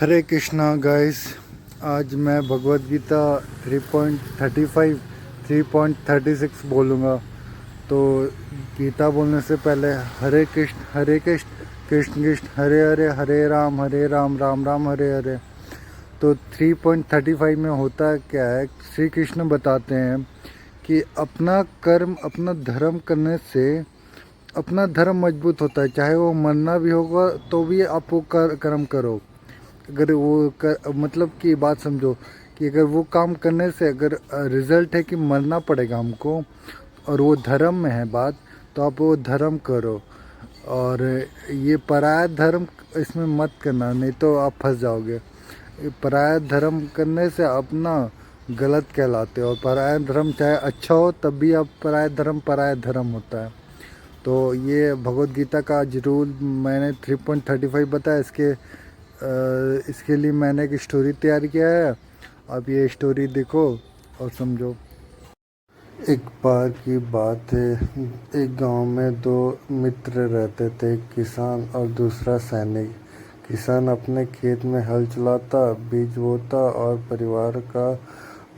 हरे Krishna guys. आज मैं भगवत गीता 3.35 3.36 बोलूँगा। तो गीता बोलने से पहले हरे कृष्ण कृष्ण कृष्ण हरे हरे, हरे राम राम राम हरे हरे। तो 3.35 में होता क्या है, श्री कृष्ण बताते हैं कि अपना कर्म अपना धर्म करने से अपना धर्म मजबूत होता है। चाहे वो मरना भी होगा तो भी आप वो कर्म करो। अगर मतलब कि बात समझो कि अगर वो काम करने से अगर रिजल्ट है कि मरना पड़ेगा हमको और वो धर्म में है बात, तो आप वो धर्म करो। और ये पराया धर्म इसमें मत करना, नहीं तो आप फंस जाओगे। पराया धर्म करने से आप ना गलत कहलाते हो, और पराया धर्म चाहे अच्छा हो तब भी आप पराया धर्म होता है। तो ये भगवत गीता का आज रूल मैंने 3.35 बताया। इसके लिए मैंने एक स्टोरी तैयार किया है। अब ये स्टोरी देखो और समझो। एक बार की बात है, एक गांव में दो मित्र रहते थे, एक किसान और दूसरा सैनिक। किसान अपने खेत में हल चलाता, बीज बोता और परिवार का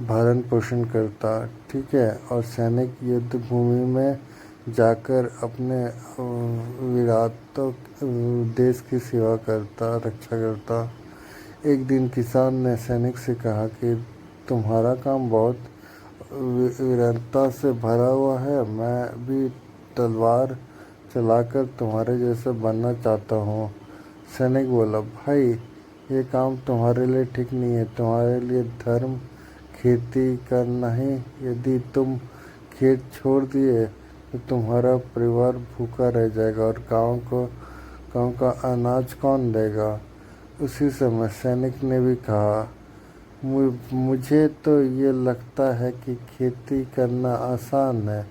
भरण पोषण करता, ठीक है। और सैनिक युद्ध भूमि में जाकर अपने विराटों देश की सेवा करता, रक्षा करता। एक दिन किसान ने सैनिक से कहा कि तुम्हारा काम बहुत वीरता से भरा हुआ है, मैं भी तलवार चलाकर तुम्हारे जैसे बनना चाहता हूँ। सैनिक बोला, भाई ये काम तुम्हारे लिए ठीक नहीं है, तुम्हारे लिए धर्म खेती करना है। यदि तुम खेत छोड़ दिए तो तुम्हारा परिवार भूखा रह जाएगा और गांव का अनाज कौन देगा। उसी समय सैनिक ने भी कहा, मुझे तो ये लगता है कि खेती करना आसान है,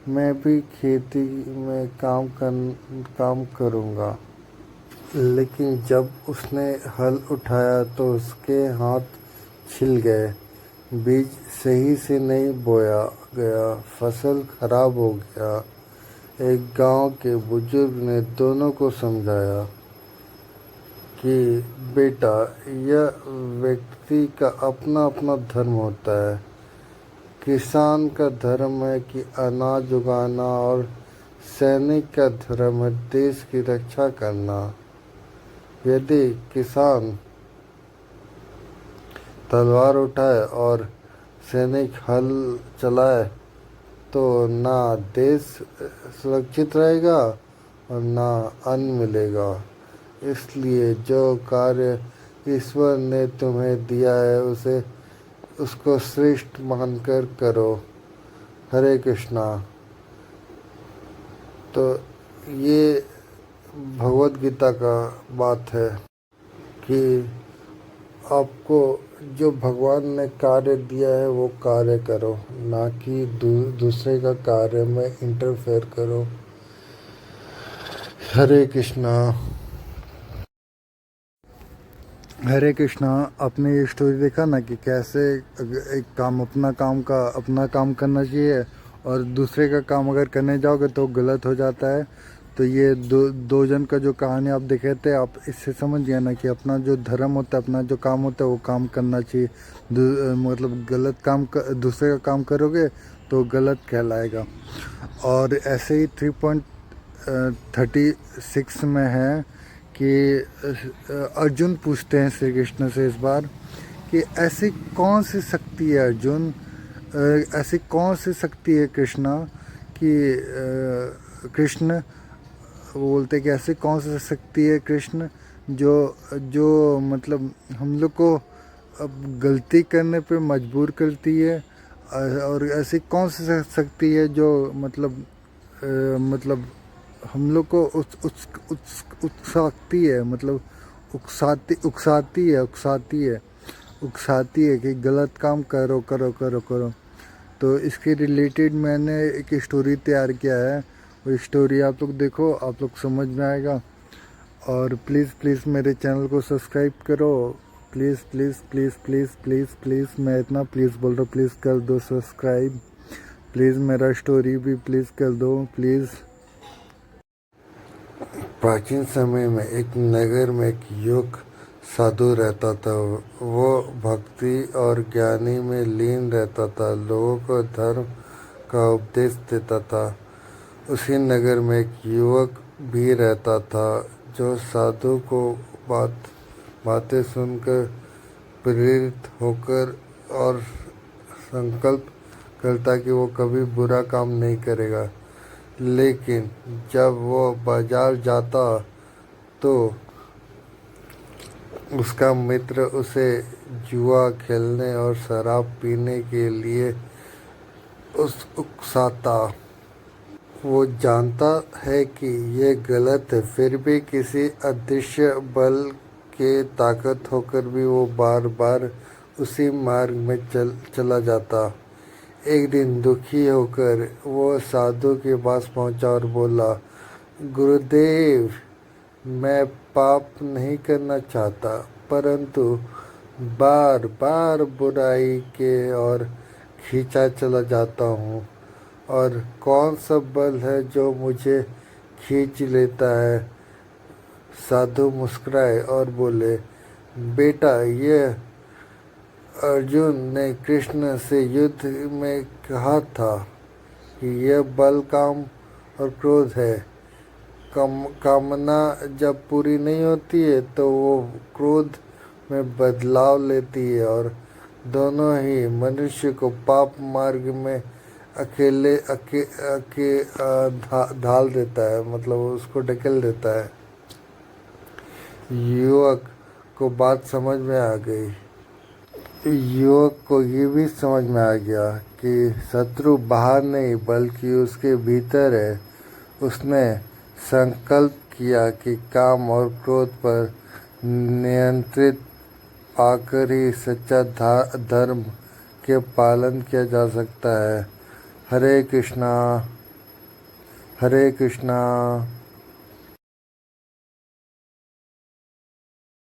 मैं भी खेती में काम करूँगा। लेकिन जब उसने हल उठाया तो उसके हाथ छिल गए, बीज सही से नहीं बोया गया, फसल खराब हो गया। एक गांव के बुजुर्ग ने दोनों को समझाया कि बेटा, यह व्यक्ति का अपना अपना धर्म होता है। किसान का धर्म है कि अनाज उगाना और सैनिक का धर्म है देश की रक्षा करना। यदि किसान तलवार उठाए और सैनिक हल चलाए तो ना देश सुरक्षित रहेगा और ना अन्न मिलेगा। इसलिए जो कार्य ईश्वर ने तुम्हें दिया है उसको श्रेष्ठ मानकर करो। हरे कृष्णा। तो ये भगवत गीता का बात है कि आपको जो भगवान ने कार्य दिया है वो कार्य करो, ना कि दूसरे का कार्य में इंटरफेयर करो। हरे कृष्णा। हरे कृष्णा। आपने ये स्टोरी देखा ना कि कैसे एक काम अपना काम करना चाहिए और दूसरे का काम अगर करने जाओगे तो गलत हो जाता है। तो ये दो जन का जो कहानी आप देखे थे, आप इससे समझ गए ना कि अपना जो धर्म होता है, अपना जो काम होता है वो काम करना चाहिए। मतलब दूसरे का काम करोगे तो गलत कहलाएगा। और ऐसे ही 3.36 में है कि अर्जुन पूछते हैं श्री कृष्ण से इस बार कि ऐसी कौन सी शक्ति है अर्जुन, ऐसी कौन सी शक्ति है कृष्णा कि कृष्ण वो बोलते कि ऐसी कौन सी शक्ति है कृष्ण जो जो मतलब हम लोग को अब गलती करने पे मजबूर करती है। और ऐसी कौन सी शक्ति है जो मतलब हम लोग को उकसाती है, मतलब उकसाती है कि गलत काम करो करो करो करो। तो इसके रिलेटेड मैंने एक स्टोरी तैयार किया है। वो स्टोरी आप लोग देखो, आप लोग समझ में आएगा। और प्लीज़ प्लीज़ मेरे चैनल को सब्सक्राइब करो। Please please please please please please मैं इतना प्लीज़ बोल रहा हूँ, प्लीज़ कर दो सब्सक्राइब। प्लीज़ मेरा स्टोरी भी प्लीज़ कर दो प्लीज़। प्राचीन समय में एक नगर में एक युवक साधु रहता था। वो भक्ति और ज्ञानी में लीन रहता था, लोगों को धर्म का उपदेश देता था। उसी नगर में एक युवक भी रहता था जो साधु को बातें सुनकर प्रेरित होकर और संकल्प करता कि वो कभी बुरा काम नहीं करेगा। लेकिन जब वो बाजार जाता तो उसका मित्र उसे जुआ खेलने और शराब पीने के लिए उकसाता। वो जानता है कि ये गलत है, फिर भी किसी अदृश्य बल के ताकत होकर भी वो बार बार उसी मार्ग में चला जाता। एक दिन दुखी होकर वो साधु के पास पहुंचा और बोला, गुरुदेव, मैं पाप नहीं करना चाहता, परंतु बार बार बुराई के और खींचा चला जाता हूँ। और कौन सा बल है जो मुझे खींच लेता है? साधु मुस्कुराए और बोले, बेटा, ये अर्जुन ने कृष्ण से युद्ध में कहा था कि यह बल काम और क्रोध है। कामना जब पूरी नहीं होती है तो वो क्रोध में बदलाव लेती है और दोनों ही मनुष्य को पाप मार्ग में ढाल देता है, मतलब उसको ढकेल देता है। युवक को बात समझ में आ गई। युवक को ये भी समझ में आ गया कि शत्रु बाहर नहीं बल्कि उसके भीतर है। उसने संकल्प किया कि काम और क्रोध पर नियंत्रित पाकर ही सच्चा धर्म के पालन किया जा सकता है। हरे कृष्णा, हरे कृष्णा।